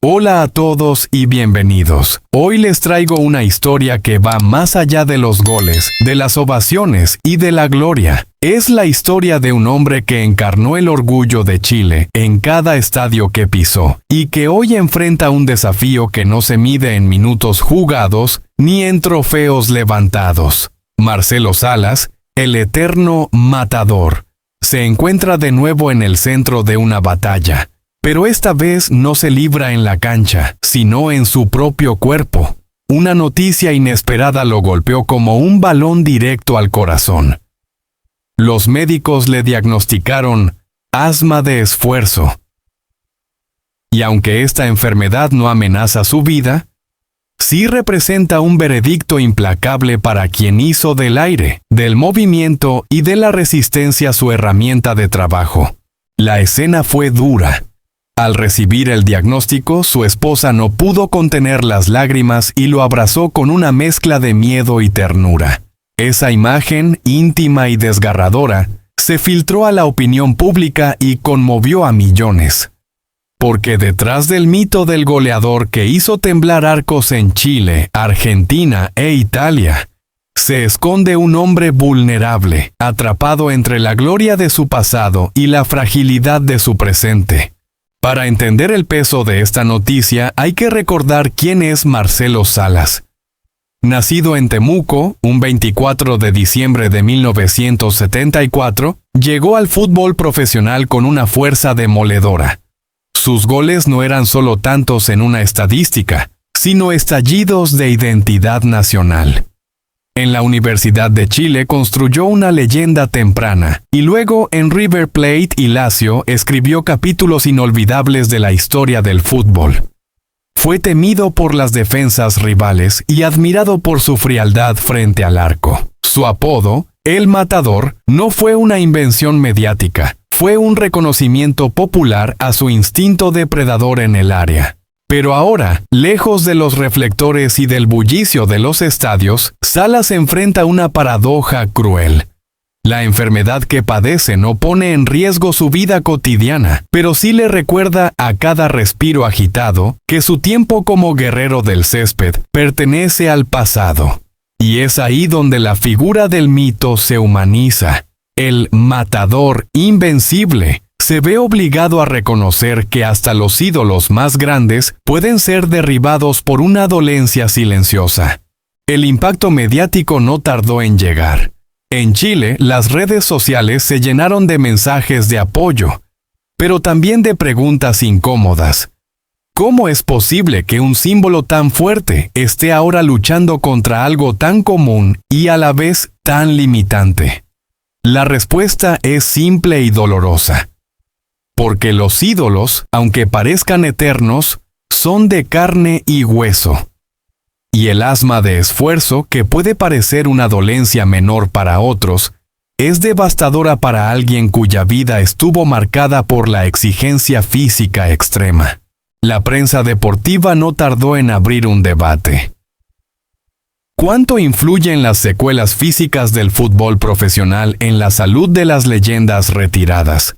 Hola a todos y bienvenidos. Hoy les traigo una historia que va más allá de los goles, de las ovaciones y de la gloria. Es la historia de un hombre que encarnó el orgullo de Chile en cada estadio que pisó y que hoy enfrenta un desafío que no se mide en minutos jugados ni en trofeos levantados. Marcelo Salas, el eterno matador, se encuentra de nuevo en el centro de una batalla. Pero esta vez no se libra en la cancha, sino en su propio cuerpo. Una noticia inesperada lo golpeó como un balón directo al corazón. Los médicos le diagnosticaron asma de esfuerzo. Y aunque esta enfermedad no amenaza su vida, sí representa un veredicto implacable para quien hizo del aire, del movimiento y de la resistencia su herramienta de trabajo. La escena fue dura. Al recibir el diagnóstico, su esposa no pudo contener las lágrimas y lo abrazó con una mezcla de miedo y ternura. Esa imagen, íntima y desgarradora, se filtró a la opinión pública y conmovió a millones. Porque detrás del mito del goleador que hizo temblar arcos en Chile, Argentina e Italia, se esconde un hombre vulnerable, atrapado entre la gloria de su pasado y la fragilidad de su presente. Para entender el peso de esta noticia, hay que recordar quién es Marcelo Salas. Nacido en Temuco, un 24 de diciembre de 1974, llegó al fútbol profesional con una fuerza demoledora. Sus goles no eran solo tantos en una estadística, sino estallidos de identidad nacional. En la Universidad de Chile construyó una leyenda temprana, y luego en River Plate y Lazio escribió capítulos inolvidables de la historia del fútbol. Fue temido por las defensas rivales y admirado por su frialdad frente al arco. Su apodo, El Matador, no fue una invención mediática, fue un reconocimiento popular a su instinto depredador en el área. Pero ahora, lejos de los reflectores y del bullicio de los estadios, Salas enfrenta una paradoja cruel. La enfermedad que padece no pone en riesgo su vida cotidiana, pero sí le recuerda a cada respiro agitado que su tiempo como guerrero del césped pertenece al pasado. Y es ahí donde la figura del mito se humaniza. El matador invencible se ve obligado a reconocer que hasta los ídolos más grandes pueden ser derribados por una dolencia silenciosa. El impacto mediático no tardó en llegar. En Chile, las redes sociales se llenaron de mensajes de apoyo, pero también de preguntas incómodas. ¿Cómo es posible que un símbolo tan fuerte esté ahora luchando contra algo tan común y a la vez tan limitante? La respuesta es simple y dolorosa. Porque los ídolos, aunque parezcan eternos, son de carne y hueso. Y el asma de esfuerzo, que puede parecer una dolencia menor para otros, es devastadora para alguien cuya vida estuvo marcada por la exigencia física extrema. La prensa deportiva no tardó en abrir un debate. ¿Cuánto influyen las secuelas físicas del fútbol profesional en la salud de las leyendas retiradas?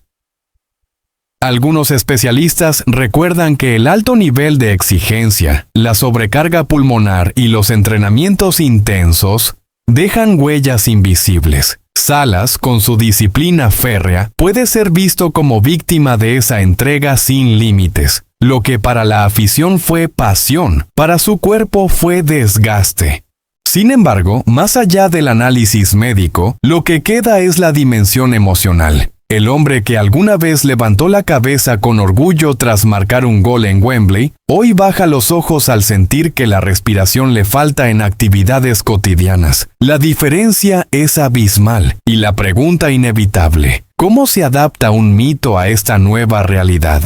Algunos especialistas recuerdan que el alto nivel de exigencia, la sobrecarga pulmonar y los entrenamientos intensos dejan huellas invisibles. Salas, con su disciplina férrea, puede ser visto como víctima de esa entrega sin límites. Lo que para la afición fue pasión, para su cuerpo fue desgaste. Sin embargo, más allá del análisis médico, lo que queda es la dimensión emocional. El hombre que alguna vez levantó la cabeza con orgullo tras marcar un gol en Wembley, hoy baja los ojos al sentir que la respiración le falta en actividades cotidianas. La diferencia es abismal y la pregunta inevitable: ¿cómo se adapta un mito a esta nueva realidad?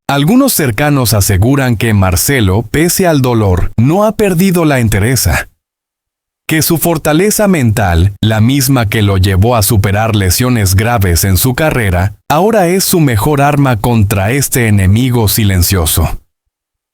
Algunos cercanos aseguran que Marcelo, pese al dolor, no ha perdido la entereza. Que su fortaleza mental, la misma que lo llevó a superar lesiones graves en su carrera, ahora es su mejor arma contra este enemigo silencioso.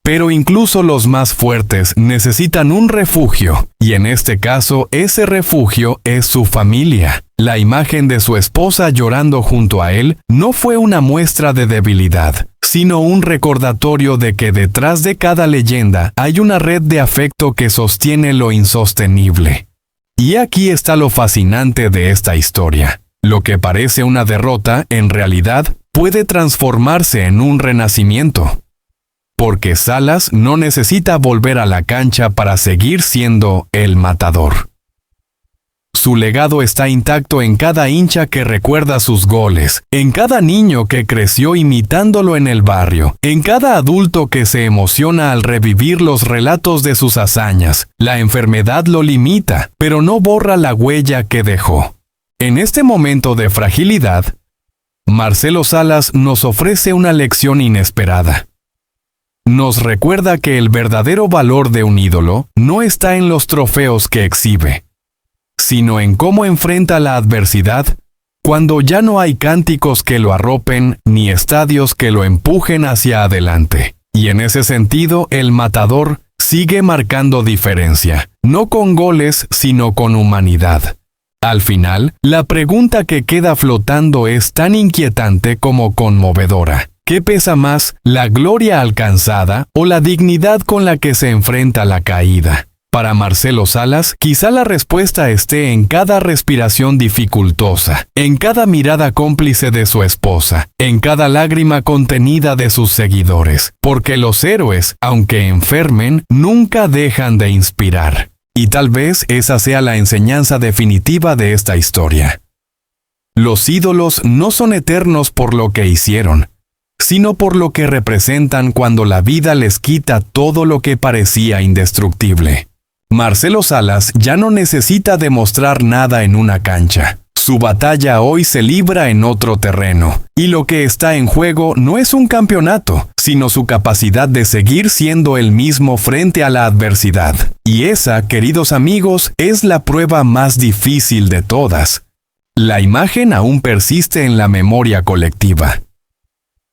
Pero incluso los más fuertes necesitan un refugio, y en este caso ese refugio es su familia. La imagen de su esposa llorando junto a él no fue una muestra de debilidad, sino un recordatorio de que detrás de cada leyenda hay una red de afecto que sostiene lo insostenible. Y aquí está lo fascinante de esta historia. Lo que parece una derrota, en realidad, puede transformarse en un renacimiento. Porque Salas no necesita volver a la cancha para seguir siendo el matador. Su legado está intacto en cada hincha que recuerda sus goles, en cada niño que creció imitándolo en el barrio, en cada adulto que se emociona al revivir los relatos de sus hazañas. La enfermedad lo limita, pero no borra la huella que dejó. En este momento de fragilidad, Marcelo Salas nos ofrece una lección inesperada. Nos recuerda que el verdadero valor de un ídolo no está en los trofeos que exhibe, sino en cómo enfrenta la adversidad cuando ya no hay cánticos que lo arropen ni estadios que lo empujen hacia adelante. Y en ese sentido, el matador sigue marcando diferencia, no con goles, sino con humanidad. Al final, la pregunta que queda flotando es tan inquietante como conmovedora. ¿Qué pesa más, la gloria alcanzada o la dignidad con la que se enfrenta la caída? Para Marcelo Salas, quizá la respuesta esté en cada respiración dificultosa, en cada mirada cómplice de su esposa, en cada lágrima contenida de sus seguidores, porque los héroes, aunque enfermen, nunca dejan de inspirar. Y tal vez esa sea la enseñanza definitiva de esta historia. Los ídolos no son eternos por lo que hicieron, sino por lo que representan cuando la vida les quita todo lo que parecía indestructible. Marcelo Salas ya no necesita demostrar nada en una cancha. Su batalla hoy se libra en otro terreno, y lo que está en juego no es un campeonato, sino su capacidad de seguir siendo el mismo frente a la adversidad. Y esa, queridos amigos, es la prueba más difícil de todas. La imagen aún persiste en la memoria colectiva.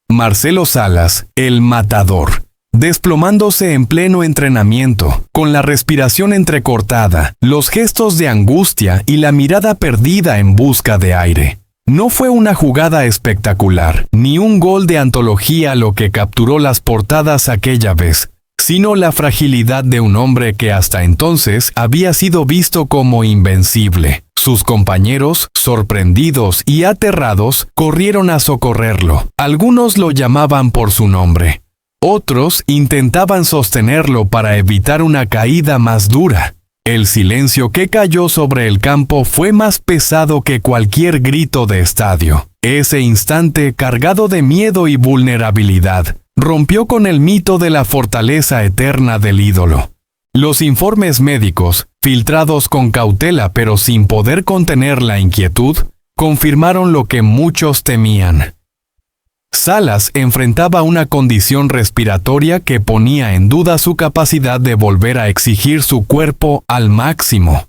Marcelo Salas, el matador, desplomándose en pleno entrenamiento, con la respiración entrecortada, los gestos de angustia y la mirada perdida en busca de aire. No fue una jugada espectacular, ni un gol de antología lo que capturó las portadas aquella vez, sino la fragilidad de un hombre que hasta entonces había sido visto como invencible. Sus compañeros, sorprendidos y aterrados, corrieron a socorrerlo. Algunos lo llamaban por su nombre. Otros intentaban sostenerlo para evitar una caída más dura. El silencio que cayó sobre el campo fue más pesado que cualquier grito de estadio. Ese instante, cargado de miedo y vulnerabilidad, rompió con el mito de la fortaleza eterna del ídolo. Los informes médicos, filtrados con cautela pero sin poder contener la inquietud, confirmaron lo que muchos temían. Salas enfrentaba una condición respiratoria que ponía en duda su capacidad de volver a exigir su cuerpo al máximo.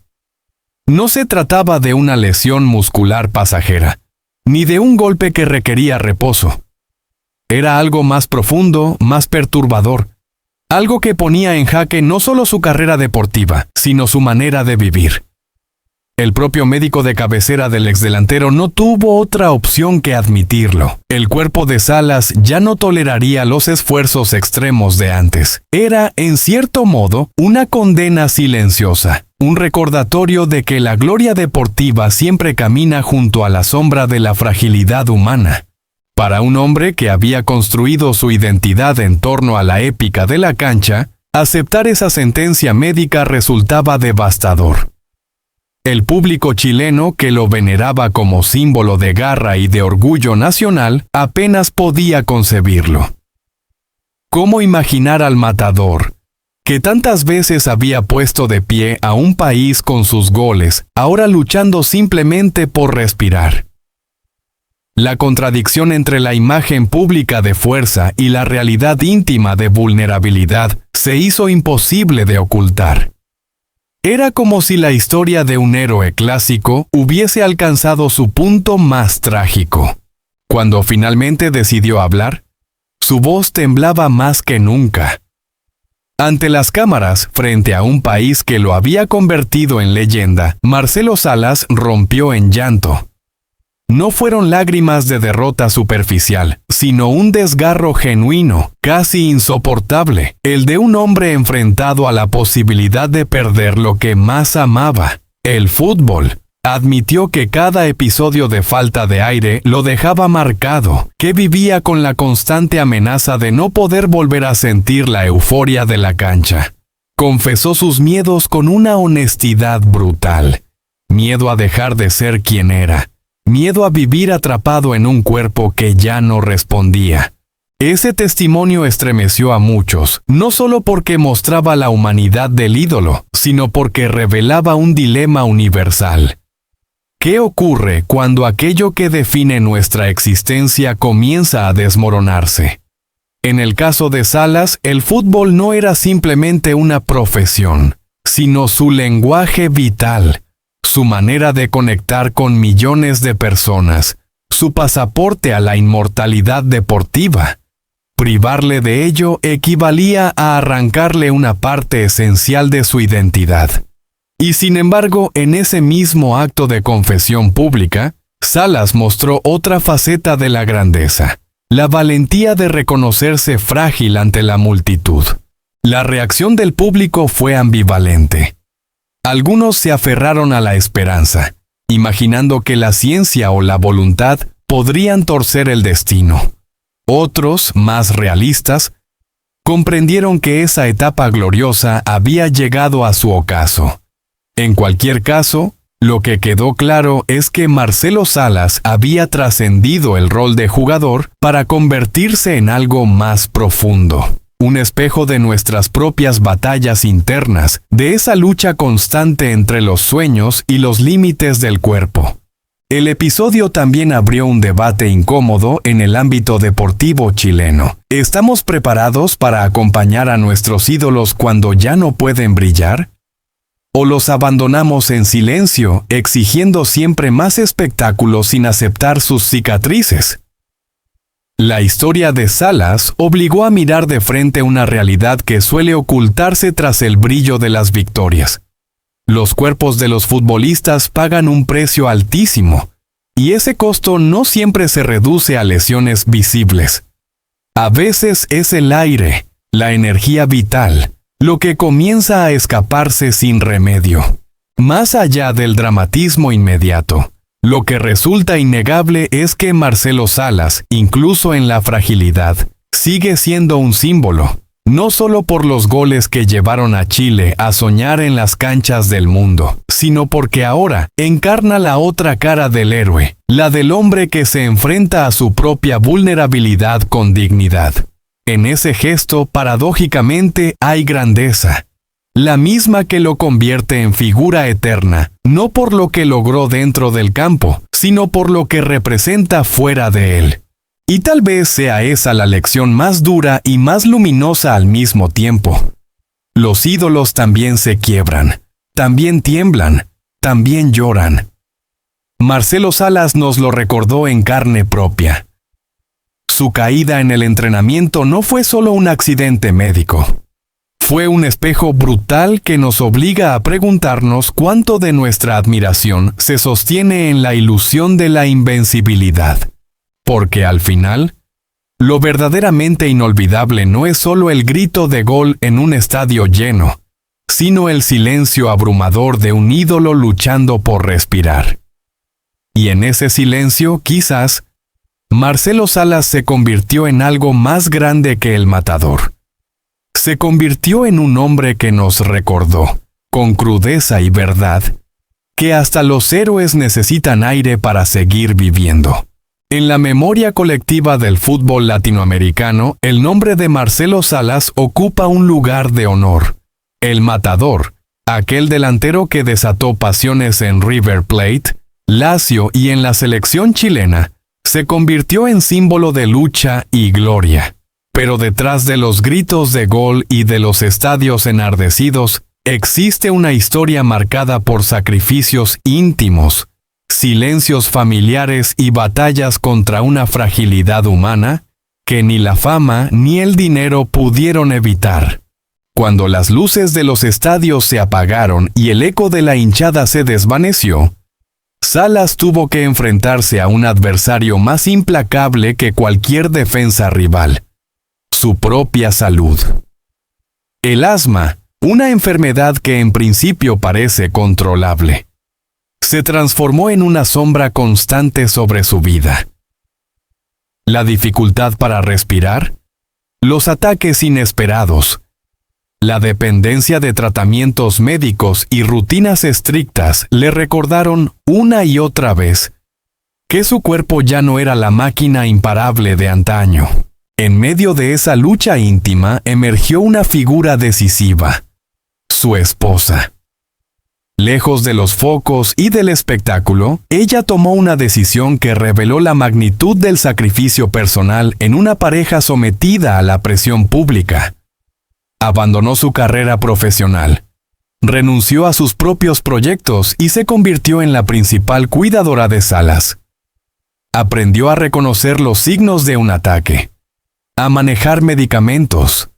No se trataba de una lesión muscular pasajera, ni de un golpe que requería reposo. Era algo más profundo, más perturbador, algo que ponía en jaque no solo su carrera deportiva, sino su manera de vivir. El propio médico de cabecera del exdelantero no tuvo otra opción que admitirlo. El cuerpo de Salas ya no toleraría los esfuerzos extremos de antes. Era, en cierto modo, una condena silenciosa, un recordatorio de que la gloria deportiva siempre camina junto a la sombra de la fragilidad humana. Para un hombre que había construido su identidad en torno a la épica de la cancha, aceptar esa sentencia médica resultaba devastador. El público chileno, que lo veneraba como símbolo de garra y de orgullo nacional, apenas podía concebirlo. ¿Cómo imaginar al matador, que tantas veces había puesto de pie a un país con sus goles, ahora luchando simplemente por respirar? La contradicción entre la imagen pública de fuerza y la realidad íntima de vulnerabilidad se hizo imposible de ocultar. Era como si la historia de un héroe clásico hubiese alcanzado su punto más trágico. Cuando finalmente decidió hablar, su voz temblaba más que nunca. Ante las cámaras, frente a un país que lo había convertido en leyenda, Marcelo Salas rompió en llanto. No fueron lágrimas de derrota superficial, sino un desgarro genuino, casi insoportable, el de un hombre enfrentado a la posibilidad de perder lo que más amaba, el fútbol. Admitió que cada episodio de falta de aire lo dejaba marcado, que vivía con la constante amenaza de no poder volver a sentir la euforia de la cancha. Confesó sus miedos con una honestidad brutal. Miedo a dejar de ser quien era. Miedo a vivir atrapado en un cuerpo que ya no respondía. Ese testimonio estremeció a muchos, no solo porque mostraba la humanidad del ídolo, sino porque revelaba un dilema universal. ¿Qué ocurre cuando aquello que define nuestra existencia comienza a desmoronarse? En el caso de Salas, el fútbol no era simplemente una profesión, sino su lenguaje vital, su manera de conectar con millones de personas, su pasaporte a la inmortalidad deportiva. Privarle de ello equivalía a arrancarle una parte esencial de su identidad. Y sin embargo, en ese mismo acto de confesión pública, Salas mostró otra faceta de la grandeza, la valentía de reconocerse frágil ante la multitud. La reacción del público fue ambivalente. Algunos se aferraron a la esperanza, imaginando que la ciencia o la voluntad podrían torcer el destino. Otros, más realistas, comprendieron que esa etapa gloriosa había llegado a su ocaso. En cualquier caso, lo que quedó claro es que Marcelo Salas había trascendido el rol de jugador para convertirse en algo más profundo, un espejo de nuestras propias batallas internas, de esa lucha constante entre los sueños y los límites del cuerpo. El episodio también abrió un debate incómodo en el ámbito deportivo chileno. ¿Estamos preparados para acompañar a nuestros ídolos cuando ya no pueden brillar? ¿O los abandonamos en silencio, exigiendo siempre más espectáculo sin aceptar sus cicatrices? La historia de Salas obligó a mirar de frente una realidad que suele ocultarse tras el brillo de las victorias. Los cuerpos de los futbolistas pagan un precio altísimo, y ese costo no siempre se reduce a lesiones visibles. A veces es el aire, la energía vital, lo que comienza a escaparse sin remedio. Más allá del dramatismo inmediato, lo que resulta innegable es que Marcelo Salas, incluso en la fragilidad, sigue siendo un símbolo, no solo por los goles que llevaron a Chile a soñar en las canchas del mundo, sino porque ahora encarna la otra cara del héroe, la del hombre que se enfrenta a su propia vulnerabilidad con dignidad. En ese gesto, paradójicamente, hay grandeza, la misma que lo convierte en figura eterna, no por lo que logró dentro del campo, sino por lo que representa fuera de él. Y tal vez sea esa la lección más dura y más luminosa al mismo tiempo. Los ídolos también se quiebran, también tiemblan, también lloran. Marcelo Salas nos lo recordó en carne propia. Su caída en el entrenamiento no fue solo un accidente médico. Fue un espejo brutal que nos obliga a preguntarnos cuánto de nuestra admiración se sostiene en la ilusión de la invencibilidad. Porque al final, lo verdaderamente inolvidable no es solo el grito de gol en un estadio lleno, sino el silencio abrumador de un ídolo luchando por respirar. Y en ese silencio, quizás, Marcelo Salas se convirtió en algo más grande que el matador. Se convirtió en un hombre que nos recordó, con crudeza y verdad, que hasta los héroes necesitan aire para seguir viviendo. En la memoria colectiva del fútbol latinoamericano, el nombre de Marcelo Salas ocupa un lugar de honor. El matador, aquel delantero que desató pasiones en River Plate, Lazio y en la selección chilena, se convirtió en símbolo de lucha y gloria. Pero detrás de los gritos de gol y de los estadios enardecidos, existe una historia marcada por sacrificios íntimos, silencios familiares y batallas contra una fragilidad humana que ni la fama ni el dinero pudieron evitar. Cuando las luces de los estadios se apagaron y el eco de la hinchada se desvaneció, Salas tuvo que enfrentarse a un adversario más implacable que cualquier defensa rival: su propia salud. El asma, una enfermedad que en principio parece controlable, se transformó en una sombra constante sobre su vida. La dificultad para respirar, los ataques inesperados, la dependencia de tratamientos médicos y rutinas estrictas le recordaron una y otra vez que su cuerpo ya no era la máquina imparable de antaño. En medio de esa lucha íntima emergió una figura decisiva: su esposa. Lejos de los focos y del espectáculo, ella tomó una decisión que reveló la magnitud del sacrificio personal en una pareja sometida a la presión pública. Abandonó su carrera profesional, renunció a sus propios proyectos y se convirtió en la principal cuidadora de Salas. Aprendió a reconocer los signos de un ataque, a manejar medicamentos,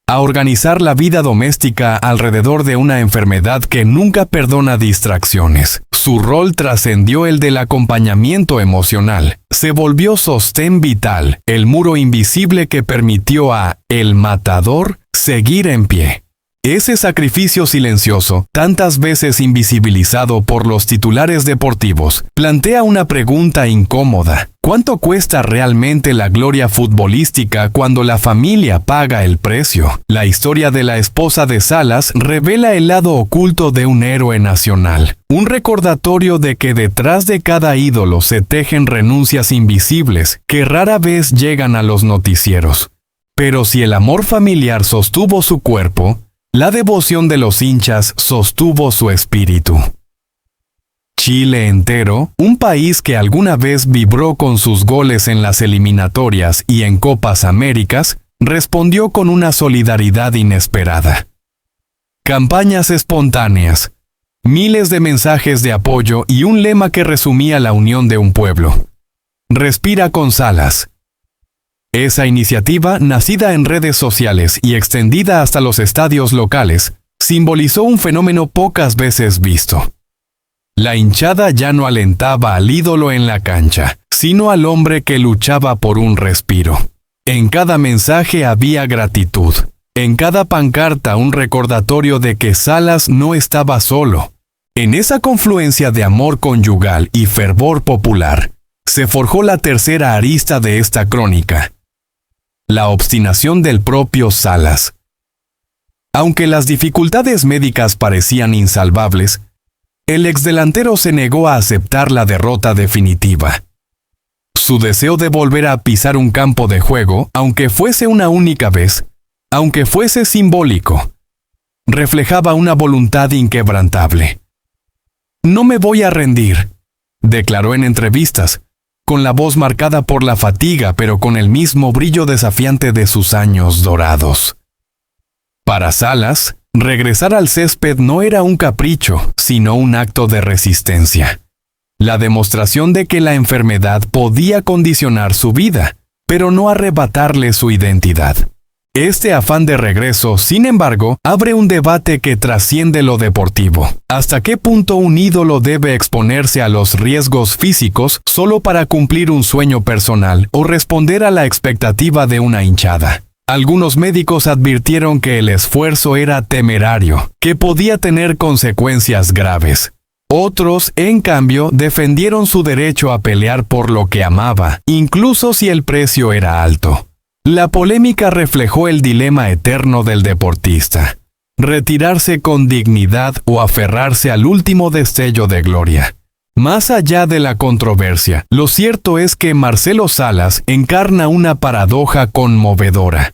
a organizar la vida doméstica alrededor de una enfermedad que nunca perdona distracciones. Su rol trascendió el del acompañamiento emocional. Se volvió sostén vital, el muro invisible que permitió a El Matador seguir en pie. Ese sacrificio silencioso, tantas veces invisibilizado por los titulares deportivos, plantea una pregunta incómoda: ¿cuánto cuesta realmente la gloria futbolística cuando la familia paga el precio? La historia de la esposa de Salas revela el lado oculto de un héroe nacional, un recordatorio de que detrás de cada ídolo se tejen renuncias invisibles que rara vez llegan a los noticieros. Pero si el amor familiar sostuvo su cuerpo, la devoción de los hinchas sostuvo su espíritu. Chile entero, un país que alguna vez vibró con sus goles en las eliminatorias y en Copas Américas, respondió con una solidaridad inesperada. Campañas espontáneas, miles de mensajes de apoyo y un lema que resumía la unión de un pueblo: Respira con Salas. Esa iniciativa, nacida en redes sociales y extendida hasta los estadios locales, simbolizó un fenómeno pocas veces visto. La hinchada ya no alentaba al ídolo en la cancha, sino al hombre que luchaba por un respiro. En cada mensaje había gratitud, en cada pancarta un recordatorio de que Salas no estaba solo. En esa confluencia de amor conyugal y fervor popular, se forjó la tercera arista de esta crónica: la obstinación del propio Salas. Aunque las dificultades médicas parecían insalvables, el exdelantero se negó a aceptar la derrota definitiva. Su deseo de volver a pisar un campo de juego, aunque fuese una única vez, aunque fuese simbólico, reflejaba una voluntad inquebrantable. «No me voy a rendir», declaró en entrevistas, con la voz marcada por la fatiga pero con el mismo brillo desafiante de sus años dorados. Para Salas, regresar al césped no era un capricho, sino un acto de resistencia. La demostración de que la enfermedad podía condicionar su vida, pero no arrebatarle su identidad. Este afán de regreso, sin embargo, abre un debate que trasciende lo deportivo. ¿Hasta qué punto un ídolo debe exponerse a los riesgos físicos solo para cumplir un sueño personal o responder a la expectativa de una hinchada? Algunos médicos advirtieron que el esfuerzo era temerario, que podía tener consecuencias graves. Otros, en cambio, defendieron su derecho a pelear por lo que amaba, incluso si el precio era alto. La polémica reflejó el dilema eterno del deportista: retirarse con dignidad o aferrarse al último destello de gloria. Más allá de la controversia, lo cierto es que Marcelo Salas encarna una paradoja conmovedora.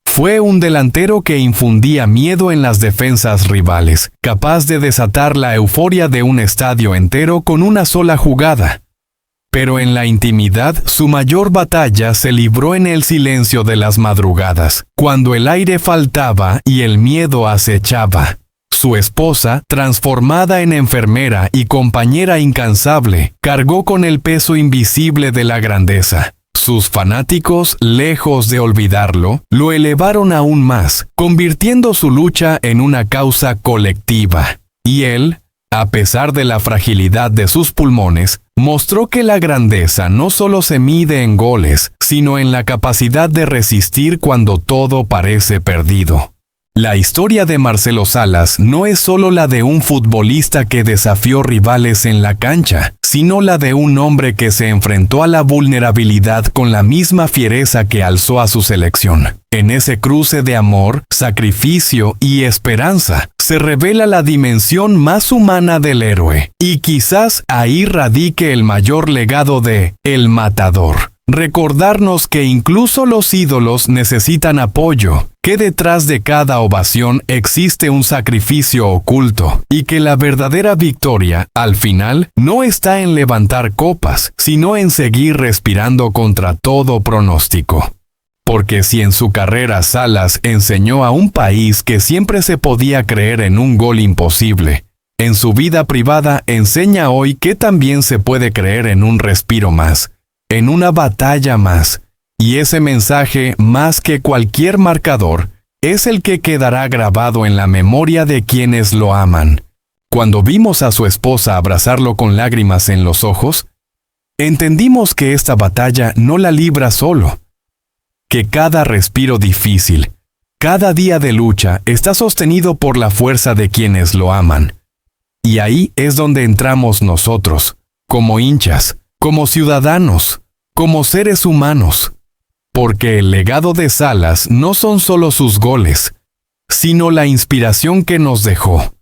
Fue un delantero que infundía miedo en las defensas rivales, capaz de desatar la euforia de un estadio entero con una sola jugada. Pero en la intimidad, su mayor batalla se libró en el silencio de las madrugadas, cuando el aire faltaba y el miedo acechaba. Su esposa, transformada en enfermera y compañera incansable, cargó con el peso invisible de la grandeza. Sus fanáticos, lejos de olvidarlo, lo elevaron aún más, convirtiendo su lucha en una causa colectiva. Y él, a pesar de la fragilidad de sus pulmones, mostró que la grandeza no solo se mide en goles, sino en la capacidad de resistir cuando todo parece perdido. La historia de Marcelo Salas no es solo la de un futbolista que desafió rivales en la cancha, sino la de un hombre que se enfrentó a la vulnerabilidad con la misma fiereza que alzó a su selección. En ese cruce de amor, sacrificio y esperanza, se revela la dimensión más humana del héroe, y quizás ahí radique el mayor legado de El Matador. Recordarnos que incluso los ídolos necesitan apoyo, que detrás de cada ovación existe un sacrificio oculto, y que la verdadera victoria, al final, no está en levantar copas, sino en seguir respirando contra todo pronóstico. Porque si en su carrera Salas enseñó a un país que siempre se podía creer en un gol imposible, en su vida privada enseña hoy que también se puede creer en un respiro más, en una batalla más, y ese mensaje, más que cualquier marcador, es el que quedará grabado en la memoria de quienes lo aman. Cuando vimos a su esposa abrazarlo con lágrimas en los ojos, entendimos que esta batalla no la libra solo, que cada respiro difícil, cada día de lucha está sostenido por la fuerza de quienes lo aman. Y ahí es donde entramos nosotros, como hinchas, como ciudadanos, como seres humanos. Porque el legado de Salas no son solo sus goles, sino la inspiración que nos dejó,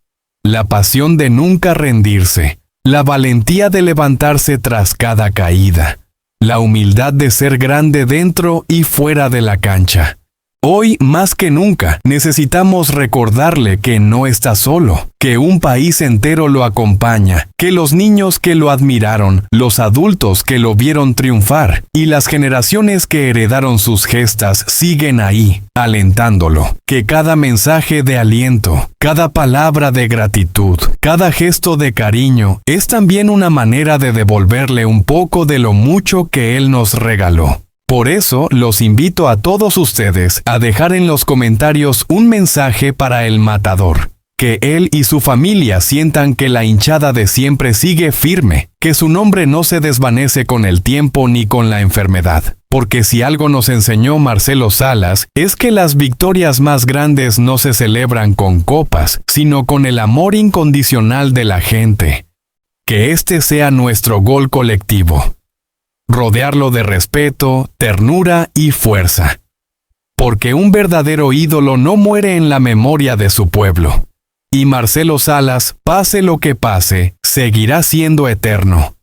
la pasión de nunca rendirse, la valentía de levantarse tras cada caída, la humildad de ser grande dentro y fuera de la cancha. Hoy, más que nunca, necesitamos recordarle que no está solo, que un país entero lo acompaña, que los niños que lo admiraron, los adultos que lo vieron triunfar y las generaciones que heredaron sus gestas siguen ahí, alentándolo, que cada mensaje de aliento, cada palabra de gratitud, cada gesto de cariño es también una manera de devolverle un poco de lo mucho que él nos regaló. Por eso, los invito a todos ustedes a dejar en los comentarios un mensaje para El Matador. Que él y su familia sientan que la hinchada de siempre sigue firme, que su nombre no se desvanece con el tiempo ni con la enfermedad. Porque si algo nos enseñó Marcelo Salas, es que las victorias más grandes no se celebran con copas, sino con el amor incondicional de la gente. Que este sea nuestro gol colectivo. Rodearlo de respeto, ternura y fuerza. Porque un verdadero ídolo no muere en la memoria de su pueblo. Y Marcelo Salas, pase lo que pase, seguirá siendo eterno.